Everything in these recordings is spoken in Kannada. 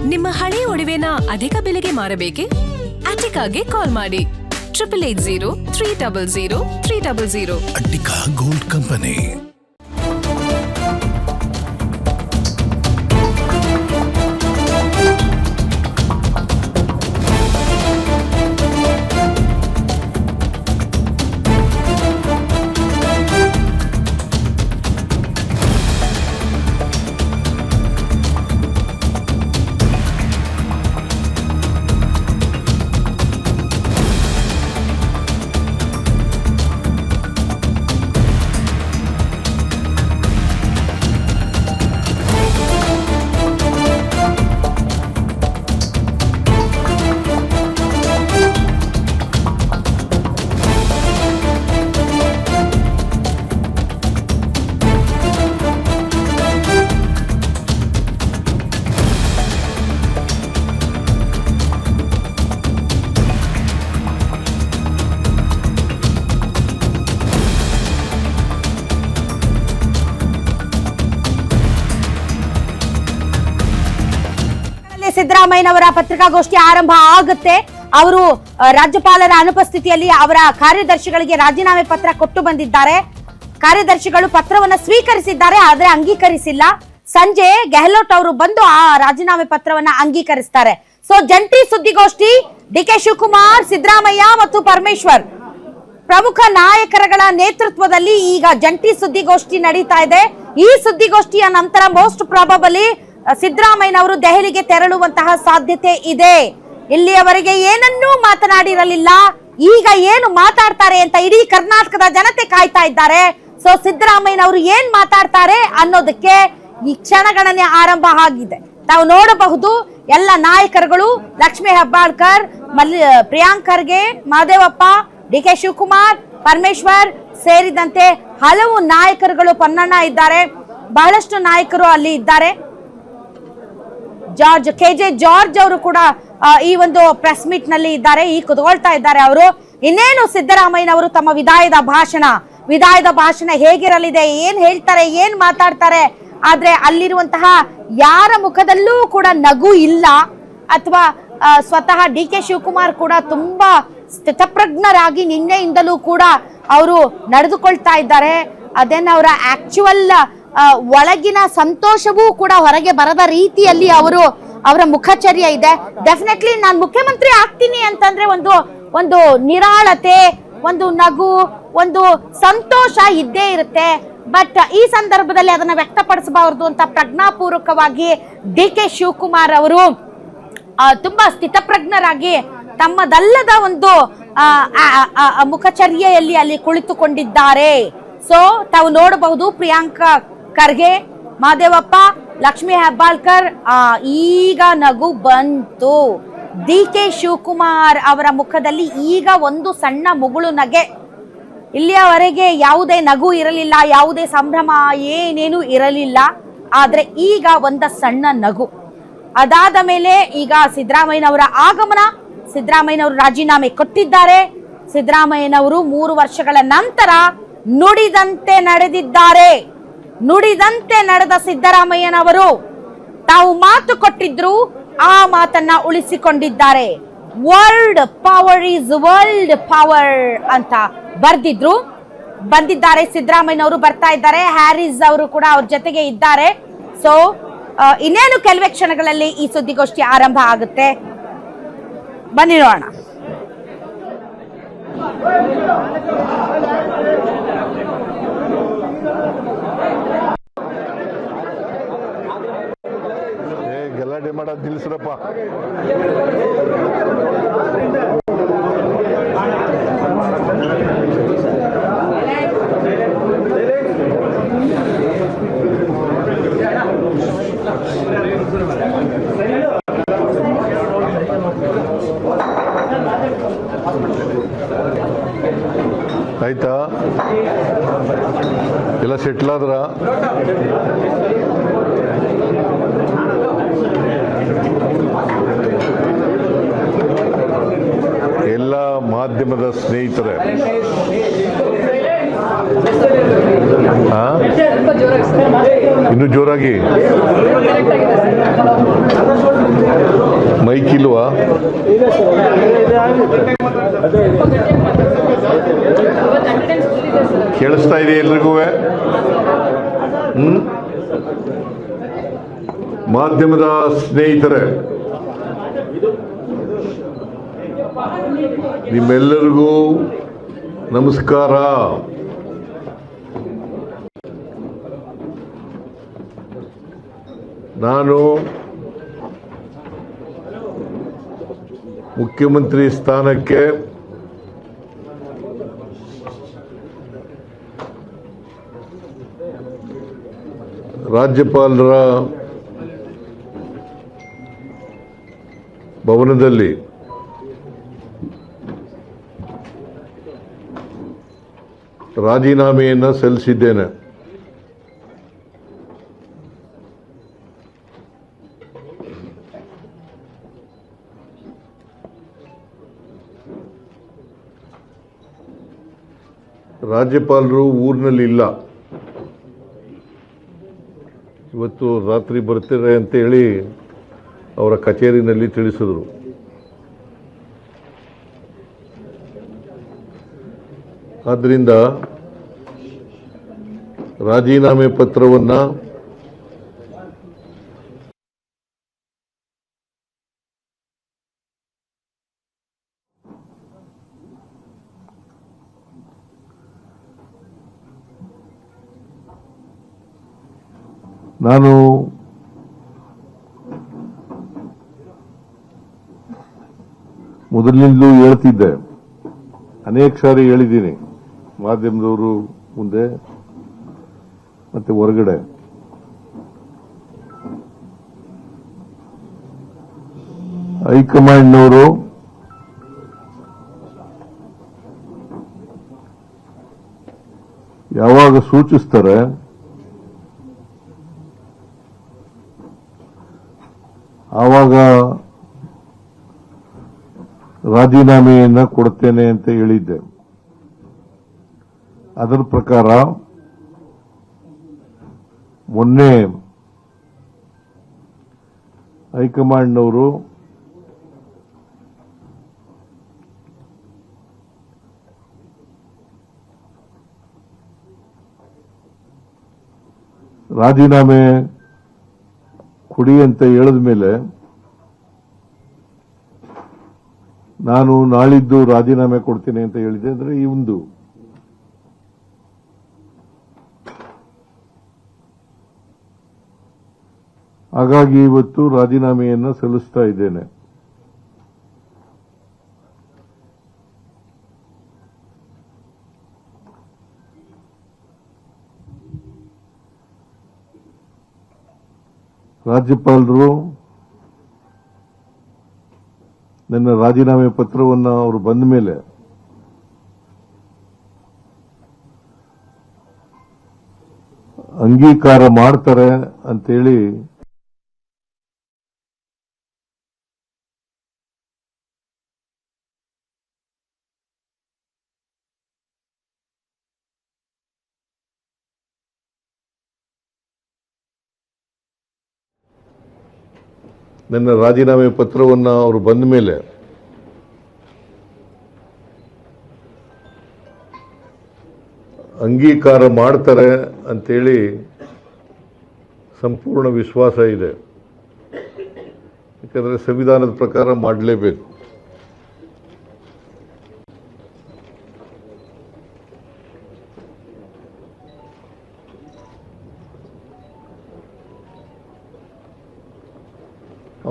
ನಿಮ್ಮ ಹಳೆಯ ಒಡವೆನ ಅಧಿಕ ಬೆಲೆಗೆ ಮಾರಬೇಕೆ? ಅಟಿಕಾಗೆ ಕಾಲ್ ಮಾಡಿ 8880 ಅಟಿಕಾ ಗೋಲ್ಡ್ ಕಂಪನಿ. ಸಿದ್ದರಾಮಯ್ಯನವರ ಪತ್ರಿಕಾಗೋಷ್ಠಿ ಆರಂಭ ಆಗುತ್ತೆ. ಅವರು ರಾಜ್ಯಪಾಲರ ಅನುಪಸ್ಥಿತಿಯಲ್ಲಿ ಅವರ ಕಾರ್ಯದರ್ಶಿಗಳಿಗೆ ರಾಜೀನಾಮೆ ಪತ್ರ ಕೊಟ್ಟು ಬಂದಿದ್ದಾರೆ. ಕಾರ್ಯದರ್ಶಿಗಳು ಪತ್ರವನ್ನು ಸ್ವೀಕರಿಸಿದ್ದಾರೆ, ಆದರೆ ಅಂಗೀಕರಿಸಿಲ್ಲ. ಸಂಜೆ ಗೆಹ್ಲೋಟ್ ಅವರು ಬಂದು ಆ ರಾಜೀನಾಮೆ ಪತ್ರವನ್ನ ಅಂಗೀಕರಿಸ್ತಾರೆ. ಸೊ ಜಂಟಿ ಸುದ್ದಿಗೋಷ್ಠಿ ಡಿಕೆ ಶಿವಕುಮಾರ್, ಸಿದ್ದರಾಮಯ್ಯ ಮತ್ತು ಪರಮೇಶ್ವರ್ ಪ್ರಮುಖ ನಾಯಕರುಗಳ ನೇತೃತ್ವದಲ್ಲಿ ಈಗ ಜಂಟಿ ಸುದ್ದಿಗೋಷ್ಠಿ ನಡೀತಾ ಇದೆ. ಈ ಸುದ್ದಿಗೋಷ್ಠಿಯ ನಂತರ ಮೋಸ್ಟ್ ಪ್ರಾಬಬಲಿ ಸಿದ್ದರಾಮಯ್ಯನವರು ದೆಹಲಿಗೆ ತೆರಳುವಂತಹ ಸಾಧ್ಯತೆ ಇದೆ. ಇಲ್ಲಿಯವರೆಗೆ ಏನನ್ನೂ ಮಾತನಾಡಿರಲಿಲ್ಲ, ಈಗ ಏನು ಮಾತಾಡ್ತಾರೆ ಅಂತ ಇಡೀ ಕರ್ನಾಟಕದ ಜನತೆ ಕಾಯ್ತಾ ಇದ್ದಾರೆ. ಸೊ ಸಿದ್ದರಾಮಯ್ಯನವರು ಏನ್ ಮಾತಾಡ್ತಾರೆ ಅನ್ನೋದಕ್ಕೆ ಈ ಕ್ಷಣಗಣನೆ ಆರಂಭ ಆಗಿದೆ. ತಾವು ನೋಡಬಹುದು ಎಲ್ಲ ನಾಯಕರುಗಳು, ಲಕ್ಷ್ಮೀ ಹೆಬ್ಬಾಳ್ಕರ್, ಪ್ರಿಯಾಂಕ್ ಖರ್ಗೆ, ಮಹದೇವಪ್ಪ, ಡಿಕೆ ಶಿವಕುಮಾರ್, ಪರಮೇಶ್ವರ್ ಸೇರಿದಂತೆ ಹಲವು ನಾಯಕರುಗಳು, ಪೊನ್ನಣ್ಣ ಇದ್ದಾರೆ, ಬಹಳಷ್ಟು ನಾಯಕರು ಅಲ್ಲಿ ಇದ್ದಾರೆ. ಕೆಜೆ ಜಾರ್ಜ್ ಅವರು ಕೂಡ ಈ ಒಂದು ಪ್ರೆಸ್ ಮೀಟ್ ನಲ್ಲಿ ಇದ್ದಾರೆ, ಈ ಕುತ್ಕೊಳ್ತಾ ಇದ್ದಾರೆ ಅವರು. ಇನ್ನೇನು ಸಿದ್ದರಾಮಯ್ಯನವರು ತಮ್ಮ ವಿದಾಯದ ಭಾಷಣ ಹೇಗಿರಲಿದೆ, ಏನ್ ಹೇಳ್ತಾರೆ, ಏನ್ ಮಾತಾಡ್ತಾರೆ, ಆದ್ರೆ ಅಲ್ಲಿರುವಂತಹ ಯಾರ ಮುಖದಲ್ಲೂ ಕೂಡ ನಗು ಇಲ್ಲ. ಅಥವಾ ಸ್ವತಃ ಡಿ ಕೆ ಶಿವಕುಮಾರ್ ಕೂಡ ತುಂಬಾ ಸ್ಥಿತಪ್ರಜ್ಞರಾಗಿ ನಿನ್ನೆಯಿಂದಲೂ ಕೂಡ ಅವರು ನಡೆದುಕೊಳ್ತಾ ಇದ್ದಾರೆ. ಅದೇನ ಅವರ ಆಕ್ಚುಯಲ್ ಒಳಗಿನ ಸಂತೋಷವೂ ಕೂಡ ಹೊರಗೆ ಬರದ ರೀತಿಯಲ್ಲಿ ಅವರ ಮುಖಚರ್ಯ ಇದೆ. ಡೆಫಿನೆಟ್ಲಿ ನಾನು ಮುಖ್ಯಮಂತ್ರಿ ಆಗ್ತೀನಿ ಅಂತಂದ್ರೆ ಒಂದು ನಿರಾಳತೆ, ಒಂದು ನಗು, ಒಂದು ಸಂತೋಷ ಇದ್ದೇ ಇರುತ್ತೆ. ಬಟ್ ಈ ಸಂದರ್ಭದಲ್ಲಿ ಅದನ್ನ ವ್ಯಕ್ತಪಡಿಸಬಾರದು ಅಂತ ಪ್ರಜ್ಞಾಪೂರ್ವಕವಾಗಿ ಡಿ ಕೆ ಶಿವಕುಮಾರ್ ಅವರು ತುಂಬಾ ಸ್ಥಿತಪ್ರಜ್ಞರಾಗಿ ತಮ್ಮದಲ್ಲದ ಒಂದು ಮುಖಚರ್ಯೆಯಲ್ಲಿ ಅಲ್ಲಿ ಕುಳಿತುಕೊಂಡಿದ್ದಾರೆ. ಸೊ ತಾವು ನೋಡಬಹುದು ಪ್ರಿಯಾಂಕ್ ಖರ್ಗೆ, ಮಹದೇವಪ್ಪ, ಲಕ್ಷ್ಮೀ ಹೆಬ್ಬಾಳ್ಕರ್, ಈಗ ನಗು ಬಂತು. ಡಿ ಕೆ ಶಿವಕುಮಾರ್ ಅವರ ಮುಖದಲ್ಲಿ ಈಗ ಒಂದು ಸಣ್ಣ ಮುಗುಳು ನಗೆ. ಇಲ್ಲಿಯವರೆಗೆ ಯಾವುದೇ ನಗು ಇರಲಿಲ್ಲ, ಯಾವುದೇ ಸಂಭ್ರಮ ಏನೇನು ಇರಲಿಲ್ಲ, ಆದ್ರೆ ಈಗ ಒಂದು ಸಣ್ಣ ನಗು. ಅದಾದ ಮೇಲೆ ಈಗ ಸಿದ್ದರಾಮಯ್ಯನವರ ಆಗಮನ, ಸಿದ್ದರಾಮಯ್ಯನವರು ರಾಜೀನಾಮೆ ಕೊಟ್ಟಿದ್ದಾರೆ. ಸಿದ್ದರಾಮಯ್ಯನವರು 3 ವರ್ಷಗಳ ನಂತರ ನುಡಿದಂತೆ ನಡೆದಿದ್ದಾರೆ. ನುಡಿದಂತೆ ನಡೆದ ಸಿದ್ದರಾಮಯ್ಯನವರು ತಾವು ಮಾತು ಕೊಟ್ಟಿದ್ರು, ಆ ಮಾತನ್ನ ಉಳಿಸಿಕೊಂಡಿದ್ದಾರೆ. World power is world power ಅಂತ ಬಂದಿದ್ದಾರೆ. ಸಿದ್ದರಾಮಯ್ಯನವರು ಬರ್ತಾ ಇದ್ದಾರೆ, ಹ್ಯಾರಿಸ್ ಅವರು ಕೂಡ ಅವ್ರ ಜೊತೆಗೆ ಇದ್ದಾರೆ. ಸೊ ಇನ್ನೇನು ಕೆಲವೇ ಕ್ಷಣಗಳಲ್ಲಿ ಈ ಸುದ್ದಿಗೋಷ್ಠಿ ಆರಂಭ ಆಗುತ್ತೆ. ಬನ್ನಿ ನೋಡೋಣ. ಗಲಾಟೆ ಮಾಡೋದು ನಿಲ್ಲಿಸ್ರಪ್ಪ. ಆಯ್ತಾ, ಎಲ್ಲ ಸೆಟ್ಲ್ ಆದ್ರ? ಎಲ್ಲ ಮಾಧ್ಯಮದ ಸ್ನೇಹಿತರೆ, ಇನ್ನು ಜೋರಾಗಿ ಮೈಕ್ ಇಲ್ವಾ? ಕೇಳಿಸ್ತಾ ಇದೆ ಎಲ್ರಿಗೂ? ಮಾಧ್ಯಮದ ಸ್ನೇಹಿತರೆ, ನಿಮ್ಮೆಲ್ಲರಿಗೂ ನಮಸ್ಕಾರ. ನಾನು ಮುಖ್ಯಮಂತ್ರಿ ಸ್ಥಾನಕ್ಕೆ ರಾಜ್ಯಪಾಲರ ಭವನದಲ್ಲಿ ರಾಜೀನಾಮೆಯನ್ನು ಸಲ್ಲಿಸಿದ್ದೇನೆ. ರಾಜ್ಯಪಾಲರು ಊರಿನಲ್ಲಿ ಇಲ್ಲ, ಇವತ್ತು ರಾತ್ರಿ ಬರ್ತಾರೆ ಅಂತೇಳಿ ಅವರ ಕಚೇರಿನಲ್ಲಿ ತಿಳಿಸಿದರು. ಆದ್ದರಿಂದ ರಾಜೀನಾಮೆ ಪತ್ರವನ್ನು ನಾನು ಮೊದಲಿನಿಂದಲೂ ಹೇಳ್ತಿದ್ದೆ, ಅನೇಕ ಸಾರಿ ಹೇಳಿದ್ದೀನಿ ಮಾಧ್ಯಮದವರು ಮುಂದೆ ಮತ್ತೆ ಹೊರಗಡೆ. ಹೈಕಮಾಂಡ್ನವರು ಯಾವಾಗ ಸೂಚಿಸ್ತಾರೆ ಆವಾಗ ರಾಜೀನಾಮೆಯನ್ನ ಕೊಡ್ತೇನೆ ಅಂತ ಹೇಳಿದ್ದೆ. ಅದರ ಪ್ರಕಾರ ಮೊನ್ನೆ ಹೈಕಮಾಂಡ್ನವರು ರಾಜೀನಾಮೆ ಕೊಡಿ ಅಂತ ಹೇಳಿದ ಮೇಲೆ ನಾನು ನಾಳಿದ್ದು ರಾಜೀನಾಮೆ ಕೊಡ್ತೀನಿ ಅಂತ ಹೇಳಿದೆ. ಅಂದ್ರೆ ಈ ಒಂದು ಹಾಗಾಗಿ ಇವತ್ತು ರಾಜೀನಾಮೆಯನ್ನು ಸಲ್ಲಿಸ್ತಾ ಇದ್ದೇನೆ. ರಾಜ್ಯಪಾಲರು ನನ್ನ ರಾಜೀನಾಮೆ ಪತ್ರವನ್ನು ಅವರು ಬಂದ ಮೇಲೆ ಅಂಗೀಕಾರ ಮಾಡ್ತಾರೆ ಅಂತೇಳಿ ನನ್ನ ರಾಜೀನಾಮೆ ಪತ್ರವನ್ನು ಅವರು ಬಂದ ಮೇಲೆ ಅಂಗೀಕಾರ ಮಾಡ್ತಾರೆ ಅಂತೇಳಿ ಸಂಪೂರ್ಣ ವಿಶ್ವಾಸ ಇದೆ. ಯಾಕಂದರೆ ಸಂವಿಧಾನದ ಪ್ರಕಾರ ಮಾಡಲೇಬೇಕು.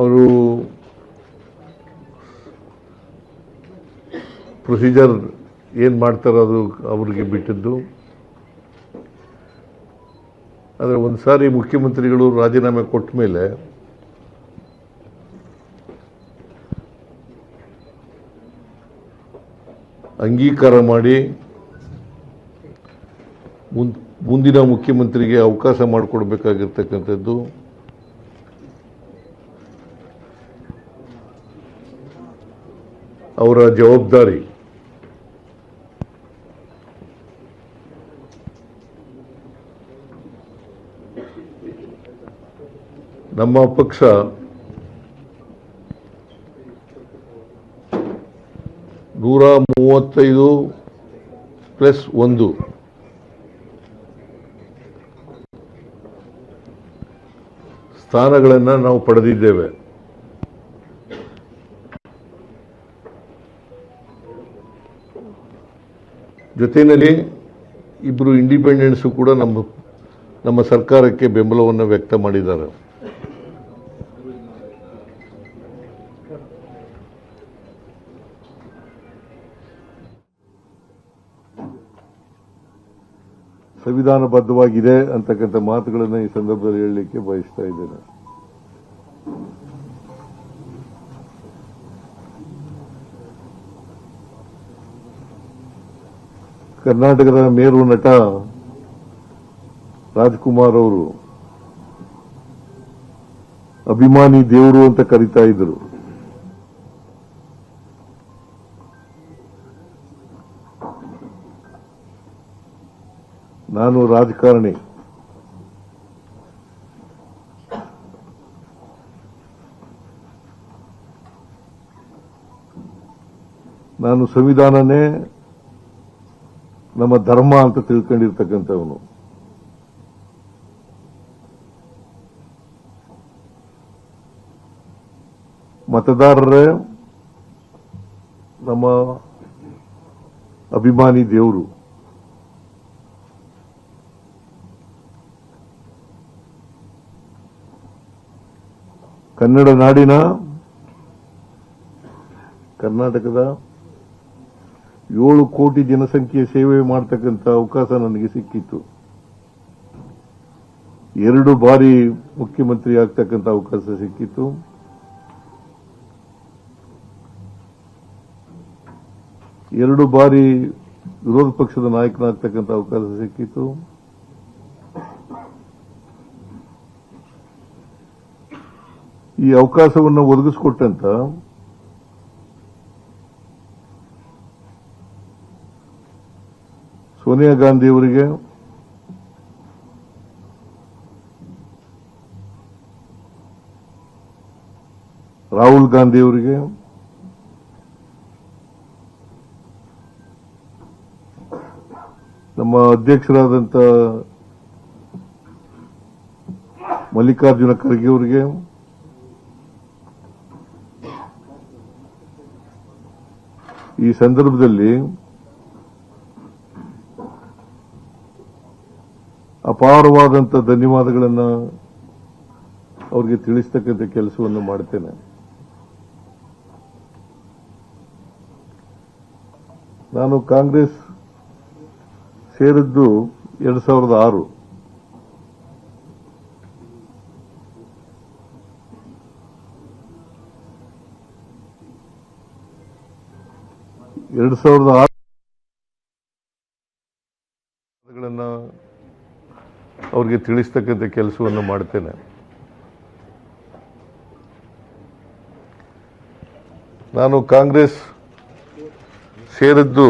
ಅವರು ಪ್ರೊಸೀಜರ್ ಏನು ಮಾಡ್ತಾರೆ ಅದು ಅವರಿಗೆ ಬಿಟ್ಟಿದ್ದು. ಆದರೆ ಒಂದು ಸಾರಿ ಮುಖ್ಯಮಂತ್ರಿಗಳು ರಾಜೀನಾಮೆ ಕೊಟ್ಟ ಮೇಲೆ ಅಂಗೀಕಾರ ಮಾಡಿ ಮುಂದಿನ ಮುಖ್ಯಮಂತ್ರಿಗೆ ಅವಕಾಶ ಮಾಡಿಕೊಡ್ಬೇಕಾಗಿರ್ತಕ್ಕಂಥದ್ದು ಅವರ ಜವಾಬ್ದಾರಿ. ನಮ್ಮ ಪಕ್ಷ 135+1 ಸ್ಥಾನಗಳನ್ನು ನಾವು ಪಡೆದಿದ್ದೇವೆ. ಜೊತೆಯಲ್ಲಿ ಇಬ್ಬರು ಇಂಡಿಪೆಂಡೆಂಟ್ಸು ಕೂಡ ನಮ್ಮ ಸರ್ಕಾರಕ್ಕೆ ಬೆಂಬಲವನ್ನು ವ್ಯಕ್ತ ಮಾಡಿದ್ದಾರೆ. ಸಂವಿಧಾನಬದ್ಧವಾಗಿದೆ ಅಂತಕ್ಕಂಥ ಮಾತುಗಳನ್ನು ಈ ಸಂದರ್ಭದಲ್ಲಿ ಹೇಳಲಿಕ್ಕೆ ಬಯಸ್ತಾ ಇದ್ದೇನೆ. ಕರ್ನಾಟಕದ ಮೇರು ನಟ ರಾಜ್ಕುಮಾರ್ ಅವರು ಅಭಿಮಾನಿ ದೇವರು ಅಂತ ಕರೀತಾ ಇದ್ರು. ನಾನು ರಾಜಕಾರಣಿ. ನಾನು ಸಂವಿಧಾನನೇ ನಮ್ಮ ಧರ್ಮ ಅಂತ ತಿಳ್ಕೊಂಡಿರ್ತಕ್ಕಂಥವನು. ಮತದಾರರೇ ನಮ್ಮ ಅಭಿಮಾನಿ ದೇವರು. ಕನ್ನಡ ನಾಡಿನ ಕರ್ನಾಟಕದ 7 ಕೋಟಿ ಜನಸಂಖ್ಯೆ ಸೇವೆ ಮಾಡತಕ್ಕಂಥ ಅವಕಾಶ ನನಗೆ ಸಿಕ್ಕಿತ್ತು. 2 ಬಾರಿ ಮುಖ್ಯಮಂತ್ರಿ ಆಗ್ತಕ್ಕಂಥ ಅವಕಾಶ ಸಿಕ್ಕಿತ್ತು. ಎರಡು ಬಾರಿ ವಿರೋಧ ಪಕ್ಷದ ನಾಯಕನಾಗ್ತಕ್ಕಂಥ ಅವಕಾಶ ಸಿಕ್ಕಿತ್ತು. ಈ ಅವಕಾಶವನ್ನು ಒದಗಿಸಿಕೊಟ್ಟಂತ ಸೋನಿಯಾ ಗಾಂಧಿ ಅವರಿಗೆ, ರಾಹುಲ್ ಗಾಂಧಿ ಅವರಿಗೆ, ನಮ್ಮ ಅಧ್ಯಕ್ಷರಾದಂಥ ಮಲ್ಲಿಕಾರ್ಜುನ ಖರ್ಗೆ ಅವರಿಗೆ, ಈ ಸಂದರ್ಭದಲ್ಲಿ ಅಪಾರವಾದಂಥ ಧನ್ಯವಾದಗಳನ್ನು ಅವರಿಗೆ ತಿಳಿಸ್ತಕ್ಕಂಥ ಕೆಲಸವನ್ನು ಮಾಡ್ತೇನೆ. ನಾನು ಕಾಂಗ್ರೆಸ್ ಸೇರಿದ್ದು 2006. ಅವರಿಗೆ ತಿಳಿಸ್ತಕ್ಕಂಥ ಕೆಲಸವನ್ನು ಮಾಡ್ತೇನೆ. ನಾನು ಕಾಂಗ್ರೆಸ್ ಸೇರಿದ್ದು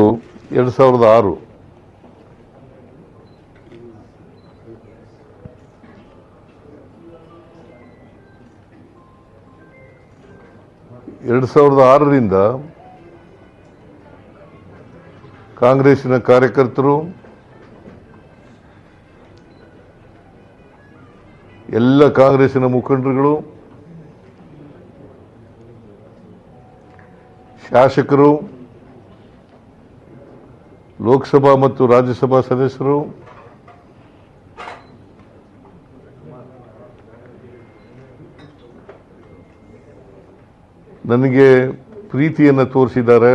2006. ರಿಂದ ಕಾಂಗ್ರೆಸ್ಸಿನ ಕಾರ್ಯಕರ್ತರು, ಎಲ್ಲ ಕಾಂಗ್ರೆಸ್ಸಿನ ಮುಖಂಡರುಗಳು, ಶಾಸಕರು, ಲೋಕಸಭಾ ಮತ್ತು ರಾಜ್ಯಸಭಾ ಸದಸ್ಯರು, ನನಗೆ ಪ್ರೀತಿಯನ್ನು ತೋರಿಸಿದ್ದಾರೆ,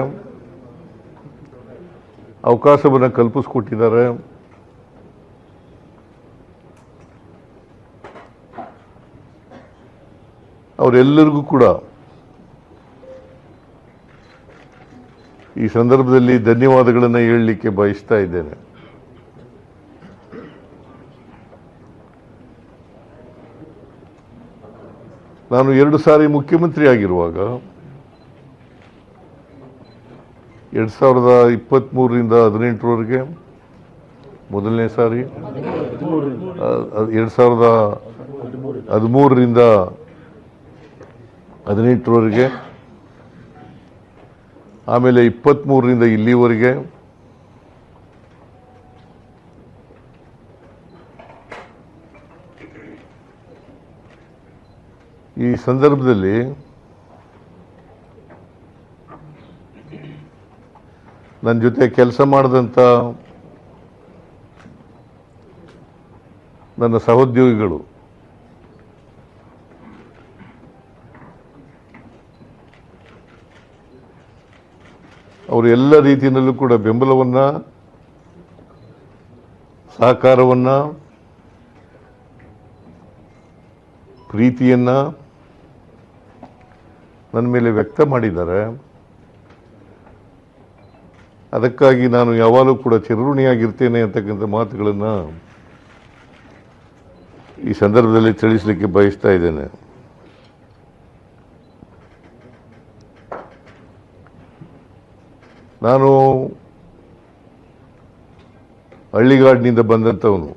ಅವಕಾಶವನ್ನು ಕಲ್ಪಿಸಿಕೊಟ್ಟಿದ್ದಾರೆ. ಅವರೆಲ್ಲರಿಗೂ ಕೂಡ ಈ ಸಂದರ್ಭದಲ್ಲಿ ಧನ್ಯವಾದಗಳನ್ನು ಹೇಳಲಿಕ್ಕೆ ಬಯಸ್ತಾ ಇದ್ದೇನೆ. ನಾನು 2 ಸಾರಿ ಮುಖ್ಯಮಂತ್ರಿ ಆಗಿರುವಾಗ 2023ರಿಂದ 18ರವರೆಗೆ ಮೊದಲನೇ ಸಾರಿ, 2013ರಿಂದ 18ರವರೆಗೆ, ಆಮೇಲೆ 23ರಿಂದ ಇಲ್ಲಿವರೆಗೆ ಈ ಸಂದರ್ಭದಲ್ಲಿ ನನ್ನ ಜೊತೆ ಕೆಲಸ ಮಾಡಿದಂಥ ನನ್ನ ಸಹೋದ್ಯೋಗಿಗಳು ಅವರು ಎಲ್ಲ ರೀತಿಯಲ್ಲೂ ಕೂಡ ಬೆಂಬಲವನ್ನ, ಸಹಕಾರವನ್ನ, ಪ್ರೀತಿಯನ್ನ ನನ್ನ ಮೇಲೆ ವ್ಯಕ್ತ ಮಾಡಿದ್ದಾರೆ. ಅದಕ್ಕಾಗಿ ನಾನು ಯಾವಾಗಲೂ ಕೂಡ ಚಿರಋಣಿಯಾಗಿರ್ತೇನೆ ಅಂತಕ್ಕಂಥ ಮಾತುಗಳನ್ನು ಈ ಸಂದರ್ಭದಲ್ಲಿ ತಿಳಿಸಲಿಕ್ಕೆ ಬಯಸ್ತಾ ಇದ್ದೇನೆ. ನಾನು ಹಳ್ಳಿಗಾಡಿನಿಂದ ಬಂದಂಥವನು.